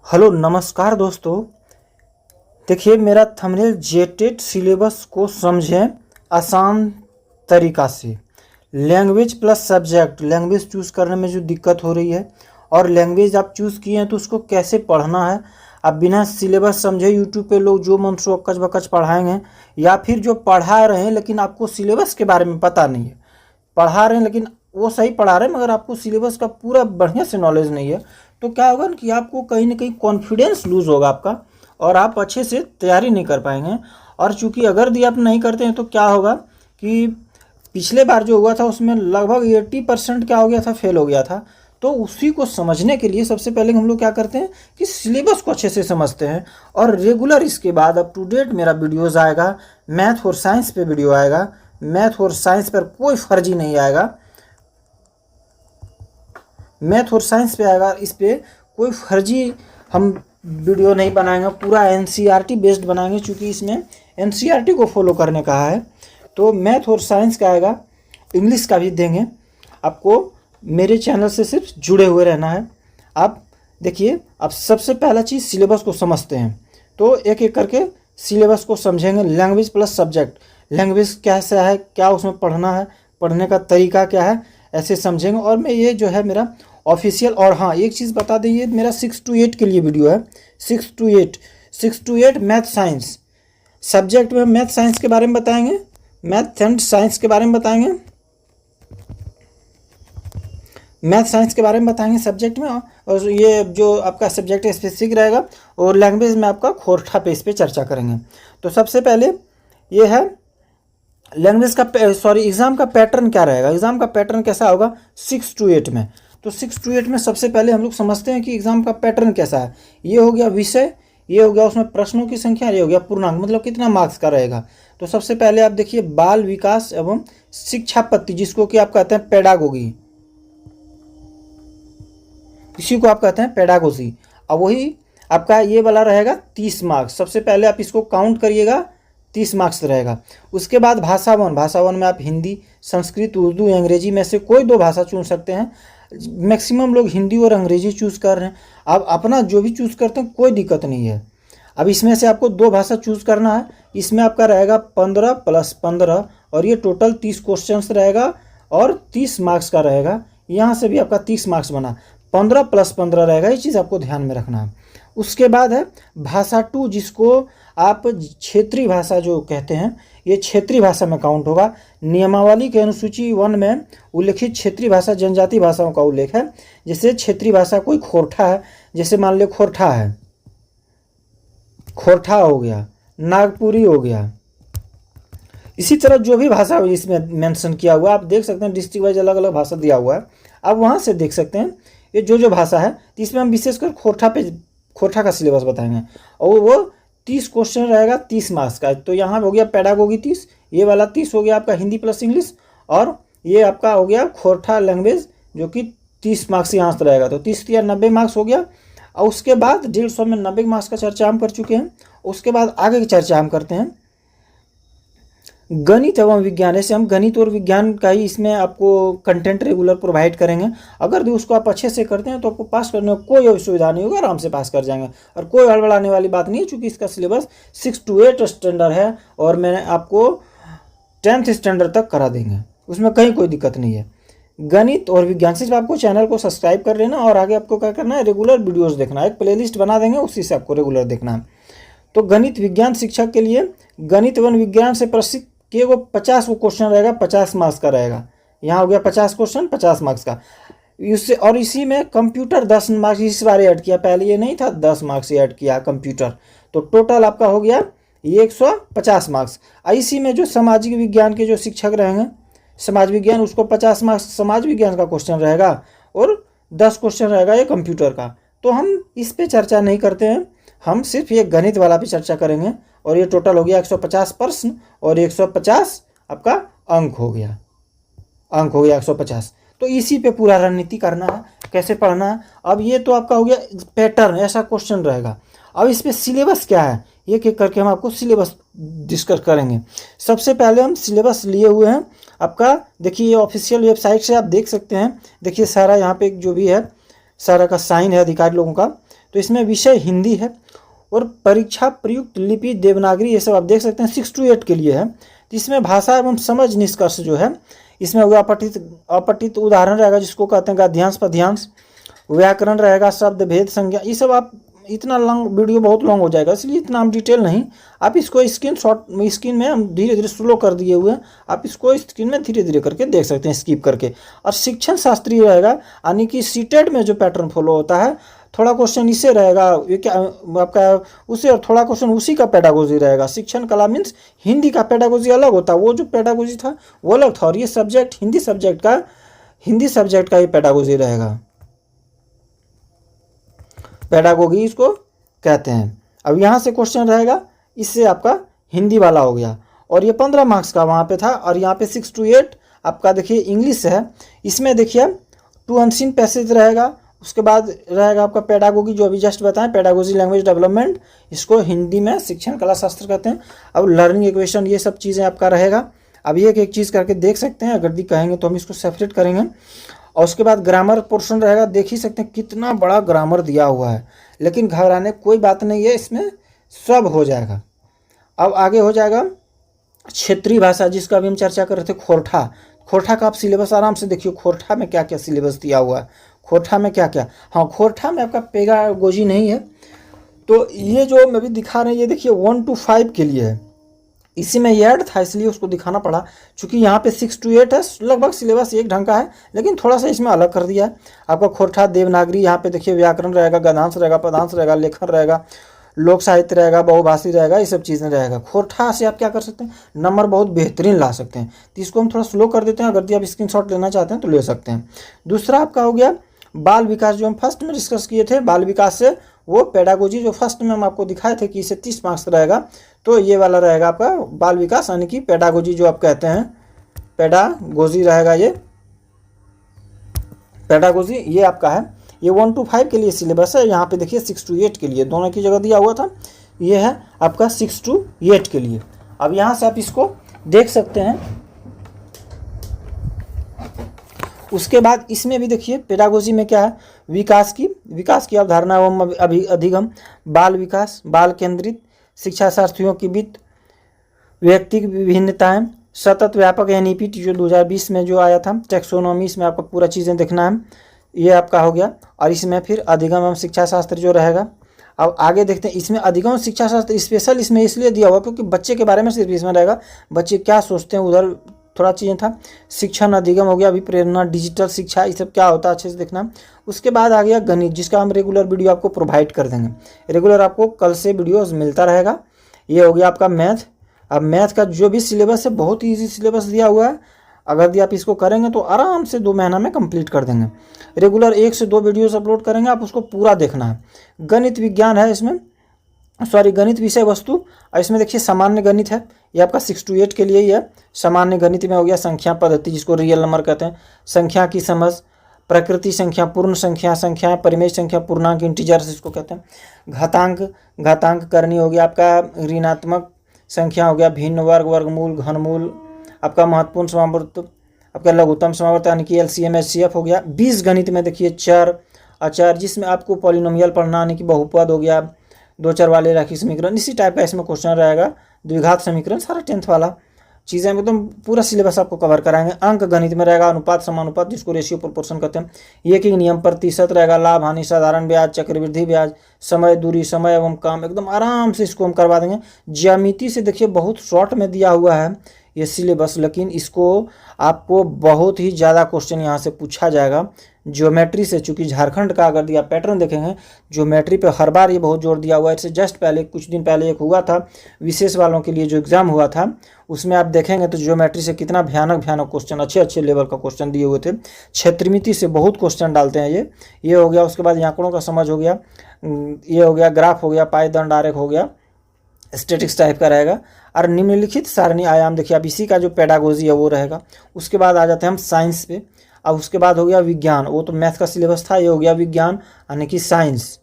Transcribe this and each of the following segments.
Hello नमस्कार दोस्तों। देखिए मेरा थंबनेल जेटेड सिलेबस को समझें आसान तरीका से। Language plus subject, language choose करने में जो दिक्कत हो रही है और लैंग्वेज आप चूज़ किए हैं तो उसको कैसे पढ़ना है, आप बिना सिलेबस समझे यूट्यूब पे लोग जो मन सो अक्कच बकच पढ़ाएंगे, या फिर जो पढ़ा रहे हैं लेकिन आपको सिलेबस के बारे में पता नहीं है। पढ़ा रहे हैं लेकिन वो सही पढ़ा रहे हैं मगर आपको सिलेबस का पूरा बढ़िया से नॉलेज नहीं है, तो क्या होगा ना कि आपको कहीं ना कहीं कॉन्फिडेंस लूज़ होगा आपका और आप अच्छे से तैयारी नहीं कर पाएंगे। और चूंकि अगर भी आप नहीं करते हैं तो क्या होगा कि पिछले बार जो हुआ था उसमें लगभग 80% क्या हो गया था, फेल हो गया था। तो उसी को समझने के लिए सबसे पहले हम लोग क्या करते हैं कि सिलेबस को अच्छे से समझते हैं और रेगुलर इसके बाद अप टू डेट मेरा वीडियोज़ आएगा। मैथ और साइंस पे वीडियो आएगा, मैथ और साइंस पर कोई फर्जी नहीं आएगा। मैथ और साइंस पे आएगा, इस पे कोई फर्जी हम वीडियो नहीं बनाएंगे, पूरा एनसीईआरटी बेस्ड बनाएंगे क्योंकि इसमें एनसीईआरटी को फॉलो करने का है। तो मैथ और साइंस का आएगा, इंग्लिश का भी देंगे। आपको मेरे चैनल से सिर्फ जुड़े हुए रहना है। आप देखिए, आप सबसे पहला चीज़ सिलेबस को समझते हैं तो एक एक करके सिलेबस को समझेंगे। लैंग्वेज प्लस सब्जेक्ट, लैंग्वेज कैसा है, क्या उसमें पढ़ना है, पढ़ने का तरीका क्या है, ऐसे समझेंगे। और मैं ये जो है मेरा ऑफिशियल, और हाँ एक चीज़ बता दें, ये मेरा 6 to 8 के लिए वीडियो है। 6 to 8 मैथ साइंस सब्जेक्ट में मैथ साइंस के बारे में बताएंगे, मैथ एंड साइंस के बारे में बताएंगे, मैथ साइंस के बारे में बताएंगे सब्जेक्ट में। और ये जो आपका सब्जेक्ट स्पेसिफिक रहेगा और लैंग्वेज में आपका खोरठा पे इस पर चर्चा करेंगे। तो सबसे पहले ये है लैंग्वेज का, एग्ज़ाम का पैटर्न क्या रहेगा, एग्ज़ाम का पैटर्न कैसा होगा 6 to 8 में। तो 6 to 8 में सबसे पहले हम लोग समझते हैं कि एग्ज़ाम का पैटर्न कैसा है। ये हो गया विषय, ये हो गया उसमें प्रश्नों की संख्या, ये हो गया पूर्णांक, मतलब कितना मार्क्स का रहेगा। तो सबसे पहले आप देखिए बाल विकास एवं शिक्षा पद्धति, जिसको कि आप कहते हैं पेडागोगी, इसी को आप कहते हैं पेडागोजी। अब वही आपका ये वाला रहेगा 30 मार्क्स। सबसे पहले आप इसको काउंट करिएगा, 30 मार्क्स रहेगा। उसके बाद भाषा वन, भाषा वन में आप हिंदी, संस्कृत, उर्दू, अंग्रेजी में से कोई दो भाषा चुन सकते हैं। मैक्सिमम लोग हिंदी और अंग्रेजी चूज़ कर रहे हैं, आप अपना जो भी चूज़ करते हैं कोई दिक्कत नहीं है। अब इसमें से आपको दो भाषा चूज़ करना है। इसमें आपका रहेगा 15 + 15 और ये टोटल 30 क्वेश्चन रहेगा और 30 मार्क्स का रहेगा। यहाँ से भी आपका 30 मार्क्स बना, 15 + 15 रहेगा, ये चीज़ आपको ध्यान में रखना है। उसके बाद है भाषा 2, जिसको आप क्षेत्रीय भाषा जो कहते हैं, ये क्षेत्रीय भाषा में काउंट होगा। नियमावली के अनुसूची 1 में उल्लेखित क्षेत्रीय भाषा जनजातीय भाषाओं का उल्लेख है। जैसे क्षेत्रीय भाषा कोई खोरठा है, जैसे मान लो खोरठा है, खोरठा हो गया, नागपुरी हो गया। इसी तरह जो भी भाषा इसमें मेंशन किया हुआ आप देख सकते हैं, डिस्ट्रिक्ट वाइज अलग अलग भाषा दिया हुआ है, आप वहाँ से देख सकते हैं ये जो भाषा है। इसमें हम विशेषकर खोरठा का सिलेबस बताएंगे और वो 30 क्वेश्चन रहेगा, 30 मार्क्स का। तो यहाँ हो गया पेडागोगी 30, ये वाला 30 हो गया आपका हिंदी प्लस इंग्लिश, और ये आपका हो गया खोरठा लैंग्वेज जो कि 30 मार्क्स यहाँ से रहेगा। तो 30 या 90 मार्क्स हो गया। और उसके बाद 150 में 90 मार्क्स का चर्चा हम कर चुके हैं। उसके बाद आगे की चर्चा हम करते हैं गणित एवं विज्ञान। ऐसे हम गणित और विज्ञान का ही इसमें आपको कंटेंट रेगुलर प्रोवाइड करेंगे। अगर भी उसको आप अच्छे से करते हैं तो आपको पास करने में कोई असुविधा नहीं होगा, आराम से पास कर जाएंगे और कोई हड़बड़ाने वाली बात नहीं है, क्योंकि इसका सिलेबस 6 to 8 स्टैंडर्ड है और मैंने आपको 10th स्टैंडर्ड तक करा देंगे, उसमें कहीं कोई दिक्कत नहीं है। गणित और विज्ञान, सिर्फ आपको चैनल को सब्सक्राइब कर लेना और आगे आपको क्या करना है, रेगुलर वीडियोज़ देखना है। एक प्लेलिस्ट बना देंगे, उसी से आपको रेगुलर देखना है। तो गणित विज्ञान शिक्षक के लिए गणित एवं विज्ञान से प्रसिद्ध कि वो 50 क्वेश्चन रहेगा, 50 मार्क्स का रहेगा। यहाँ हो गया 50 क्वेश्चन 50 मार्क्स का। इससे और इसी में कंप्यूटर 10 मार्क्स इस बार ऐड किया, पहले ये नहीं था, 10 मार्क्स ऐड किया कंप्यूटर। तो टोटल आपका हो गया ये 150 मार्क्स। इसी में जो सामाजिक विज्ञान के जो शिक्षक रहेंगे, समाज विज्ञान, उसको 50 मार्क्स समाज विज्ञान का क्वेश्चन रहेगा और 10 क्वेश्चन रहेगा ये कंप्यूटर का। तो हम इस पर चर्चा नहीं करते हैं, हम सिर्फ ये गणित वाला भी चर्चा करेंगे। और ये टोटल हो गया 150 प्रश्न और 150 आपका अंक हो गया, 150। तो इसी पे पूरा रणनीति करना है, कैसे पढ़ना है। अब ये तो आपका हो गया पैटर्न, ऐसा क्वेश्चन रहेगा। अब इस पे सिलेबस क्या है, एक एक करके हम आपको सिलेबस डिस्कस करेंगे। सबसे पहले हम सिलेबस लिए हुए हैं आपका, देखिए ये ऑफिशियल वेबसाइट से आप देख सकते हैं। देखिए सारा यहाँ पे जो भी है सारा का साइन है अधिकारी लोगों का। तो इसमें विषय हिंदी है और परीक्षा प्रयुक्त लिपि देवनागरी ये सब आप देख सकते हैं 6 to 8 के लिए है। तो इसमें भाषा एवं समझ निष्कर्ष जो है इसमें होगा अपठित उदाहरण रहेगा जिसको कहते हैं गद्यांश पद्यांश, व्याकरण रहेगा, शब्द भेद संज्ञा, ये सब आप इतना लॉन्ग वीडियो बहुत लॉन्ग हो जाएगा इसलिए इतना हम डिटेल नहीं, आप इसको स्क्रीन में हम धीरे धीरे स्लो कर दिए हुए हैं, आप इसको स्क्रीन में धीरे धीरे करके देख सकते हैं स्किप करके। और शिक्षण शास्त्री रहेगा यानी कि सीटेड में जो पैटर्न फॉलो होता है, थोड़ा क्वेश्चन इससे रहेगा ये क्या आपका उसे, और थोड़ा क्वेश्चन उसी का पेडागोजी रहेगा। शिक्षण कला मीन्स हिंदी का पेडागोजी अलग होता है, वो जो पेडागोजी था वो अलग था, और ये सब्जेक्ट हिंदी सब्जेक्ट का ही पेडागोजी रहेगा, पेडागोगी इसको कहते हैं। अब यहाँ से क्वेश्चन रहेगा, इससे आपका हिंदी वाला हो गया, और ये 15 मार्क्स का वहाँ पे था। और यहाँ पे 6 to 8 आपका देखिए इंग्लिश है, इसमें देखिए 2 अनसीन पैसेज रहेगा, उसके बाद रहेगा आपका पेडागोगी जो अभी जस्ट बताएं, पेडागोजी लैंग्वेज डेवलपमेंट, इसको हिंदी में शिक्षण कला शास्त्र कहते हैं। अब लर्निंग इक्वेशन ये सब चीज़ें आपका रहेगा। अब ये एक चीज़ करके देख सकते हैं, अगर दी कहेंगे तो हम इसको सेपरेट करेंगे। और उसके बाद ग्रामर पोर्शन रहेगा, देख ही सकते हैं कितना बड़ा ग्रामर दिया हुआ है, लेकिन घबराने कोई बात नहीं है, इसमें सब हो जाएगा। अब आगे हो जाएगा क्षेत्रीय भाषा जिसका अभी हम चर्चा कर रहे थे, खोरठा का आप सिलेबस आराम से देखिए, खोरठा में क्या क्या सिलेबस दिया हुआ है, खोरठा में क्या क्या, हाँ खोरठा में आपका पेडागोजी नहीं है। तो ये जो मैं भी दिखा रहे हैं ये देखिए 1 to 5 के लिए है, इसी में ये ऐड था इसलिए उसको दिखाना पड़ा, क्योंकि यहाँ पे 6 to 8 है, लगभग सिलेबस एक ढंग का है, लेकिन थोड़ा सा इसमें अलग कर दिया है। आपका खोरठा देवनागरी, यहाँ पे देखिए व्याकरण रहेगा, गद्यांश रहेगा, पदांश रहेगा, लेखन रहेगा, लोक साहित्य रहेगा, बहुभाषी रहेगा, ये सब चीज़ें रहेगा। खोरठा से आप क्या कर सकते हैं, नंबर बहुत बेहतरीन ला सकते हैं। तो इसको हम थोड़ा स्लो कर देते हैं, अगर आप स्क्रीनशॉट लेना चाहते हैं तो ले सकते हैं। दूसरा आपका हो गया बाल विकास, जो हम फर्स्ट में डिस्कस किए थे, बाल विकास से वो पेडागोजी जो फर्स्ट में हम आपको दिखाए थे कि इसे 30 मार्क्स रहेगा, तो ये वाला रहेगा आपका बाल विकास यानी कि पेडागोजी जो आप कहते हैं, पेडागोजी रहेगा ये पेडागोजी, ये आपका है। ये 1 to 5 के लिए सिलेबस है, यहाँ पे देखिए 6 to 8 के लिए दोनों की जगह दिया हुआ था, ये है आपका 6 to 8 के लिए। अब यहाँ से आप इसको देख सकते हैं। उसके बाद इसमें भी देखिए पेडागोजी में क्या है, विकास की अवधारणा एवं अधिगम, बाल विकास, बाल केंद्रित शिक्षा शास्त्रियों की वित्त, व्यक्तिगत विभिन्नताएं, सतत व्यापक एनईपी जो 2020 में जो आया था, टेक्सोनॉमी, इसमें आपको पूरा चीज़ें देखना है, ये आपका हो गया। और इसमें फिर अधिगम एवं शिक्षा शास्त्र जो रहेगा। अब आगे देखते हैं, इसमें अधिगम शिक्षा शास्त्र स्पेशल इसमें इसलिए दिया हुआ क्योंकि बच्चे के बारे में सिर्फ इसमें रहेगा, बच्चे क्या सोचते हैं उधर थोड़ा चीज़ें था। शिक्षण अधिगम हो गया, अभी प्रेरणा, डिजिटल शिक्षा, ये सब क्या होता है अच्छे से देखना। उसके बाद आ गया गणित, जिसका हम रेगुलर वीडियो आपको प्रोवाइड कर देंगे, रेगुलर आपको कल से वीडियोस मिलता रहेगा। ये हो गया आपका मैथ। अब मैथ का जो भी सिलेबस है बहुत ही ईजी सिलेबस दिया हुआ है, अगर आप इसको करेंगे तो आराम से 2 महीना में कंप्लीट कर देंगे। रेगुलर 1 से 2 वीडियोस अपलोड करेंगे, आप उसको पूरा देखना है। गणित विज्ञान है इसमें, गणित विषय वस्तु, और इसमें देखिए सामान्य गणित है, ये आपका 6 to 8 के लिए ही है। सामान्य गणित में हो गया संख्या पद्धति जिसको रियल नंबर कहते हैं, संख्या की समझ, प्रकृति संख्या, पूर्ण संख्या, परिमेय संख्या, पूर्णांक इंटीजर्स इसको कहते हैं, घातांक करनी हो गया, आपका ऋणात्मक संख्या हो गया, भिन्न वर्ग, वर्गमूल, घनमूल, आपका महत्वपूर्ण समावर्त, आपका लघुत्तम समावर्त यानी कि LCM HCF हो गया। 20 गणित में देखिए चर, अचर, जिसमें आपको पॉलिनोमियल पढ़ना यानी कि बहुपद हो गया, 2 चर वाले रैखिक समीकरण, इसी टाइप का इसमें क्वेश्चन रहेगा, द्विघात समीकरण, सारा 10th वाला चीज़ें एकदम पूरा सिलेबस आपको कवर कराएंगे। अंक गणित में रहेगा अनुपात समानुपात जिसको रेशियो प्रोपोर्शन कहते हैं, ये कि नियम, प्रतिशत रहेगा, लाभ हानि, साधारण ब्याज, चक्रवृद्धि ब्याज, समय दूरी, समय एवं काम, एकदम आराम से इसको हम करवा देंगे। ज्यामिति से देखिए बहुत शॉर्ट में दिया हुआ है ये सिलेबस, लेकिन इसको आपको बहुत ही ज़्यादा क्वेश्चन यहाँ से पूछा जाएगा ज्योमेट्री से, चूँकि झारखंड का अगर दिया पैटर्न देखेंगे ज्योमेट्री पे हर बार ये बहुत जोर दिया हुआ है। इससे जस्ट पहले कुछ दिन पहले एक हुआ था विशेष वालों के लिए जो एग्ज़ाम हुआ था, उसमें आप देखेंगे तो ज्योमेट्री से कितना भयानक क्वेश्चन, अच्छे लेवल का क्वेश्चन दिए हुए थे। क्षेत्रमिति से बहुत क्वेश्चन डालते हैं ये हो गया। उसके बाद आंकड़ों का समझ हो गया, ये हो गया, ग्राफ हो गया, पायदंड आरेख हो गया, स्टैटिक्स टाइप का रहेगा, और निम्नलिखित सारणी आयाम देखिए अब इसी का जो पेडागोजी है वो रहेगा। उसके बाद आ जाते हैं हम साइंस पे। अब उसके बाद हो गया विज्ञान, वो तो मैथ का सिलेबस था, ये हो गया विज्ञान यानी कि साइंस।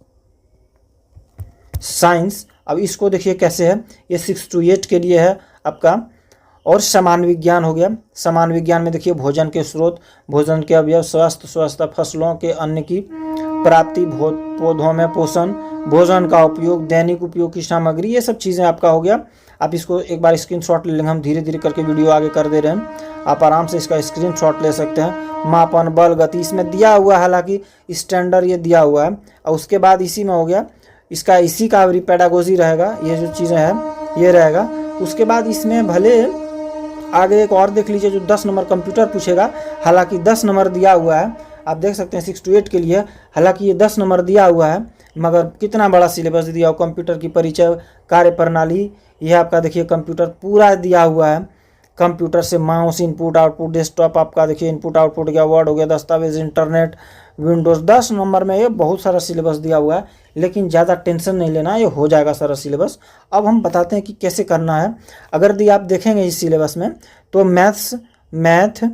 अब इसको देखिए कैसे है, ये 6 to 8 के लिए है आपका। और समान विज्ञान हो गया, समान विज्ञान में देखिए भोजन के स्रोत, भोजन के अवयव, स्वस्थ फसलों के अन्न की प्राप्ति, पौधों में पोषण, भोजन का उपयोग, दैनिक उपयोग की सामग्री, ये सब चीज़ें आपका हो गया। आप इसको एक बार स्क्रीनशॉट ले लेंगे, हम धीरे धीरे करके वीडियो आगे कर दे रहे हैं, आप आराम से इसका स्क्रीनशॉट ले सकते हैं। मापन, बल, गति इसमें दिया हुआ है, हालांकि स्टैंडर्ड ये दिया हुआ है। और उसके बाद इसी में हो गया इसका, इसी का पेडागोजी रहेगा, ये जो चीज़ें हैं ये रहेगा। उसके बाद इसमें भले आगे एक और देख लीजिए जो 10 नंबर कंप्यूटर पूछेगा, हालांकि 10 नंबर दिया हुआ है, आप देख सकते हैं 6 to 8 के लिए, हालांकि ये 10 नंबर दिया हुआ है, मगर कितना बड़ा सिलेबस दिया हुआ। कंप्यूटर की परिचय, कार्य प्रणाली, यह आपका देखिए कंप्यूटर पूरा दिया हुआ है। कंप्यूटर से माउस, इनपुट आउटपुट, डेस्कटॉप आपका देखिए इनपुट आउटपुट गया, वर्ड हो गया, दस्तावेज, इंटरनेट, विंडोज़, 10 नंबर में ये बहुत सारा सिलेबस दिया हुआ है। लेकिन ज़्यादा टेंशन नहीं लेना, ये हो जाएगा सारा सिलेबस। अब हम बताते हैं कि कैसे करना है। अगर यदि आप देखेंगे इस सिलेबस में तो मैथ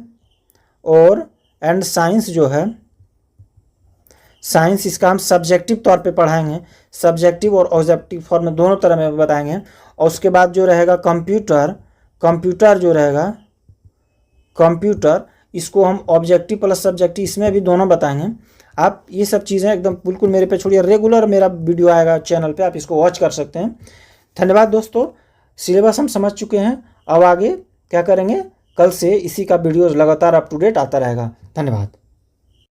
और एंड साइंस जो है, साइंस इसका हम सब्जेक्टिव तौर पे पढ़ाएंगे, सब्जेक्टिव और ऑब्जेक्टिव फॉर्म में दोनों तरह में बताएंगे। और उसके बाद जो रहेगा कंप्यूटर जो रहेगा, कंप्यूटर इसको हम ऑब्जेक्टिव प्लस सब्जेक्टिव इसमें भी दोनों बताएंगे। आप ये सब चीज़ें एकदम बिल्कुल मेरे पे छोड़िए, रेगुलर मेरा वीडियो आएगा चैनल पे, आप इसको वॉच कर सकते हैं। धन्यवाद दोस्तों, सिलेबस हम समझ चुके हैं। अब आगे क्या करेंगे, कल से इसी का वीडियो लगातार अप टू डेट आता रहेगा। धन्यवाद।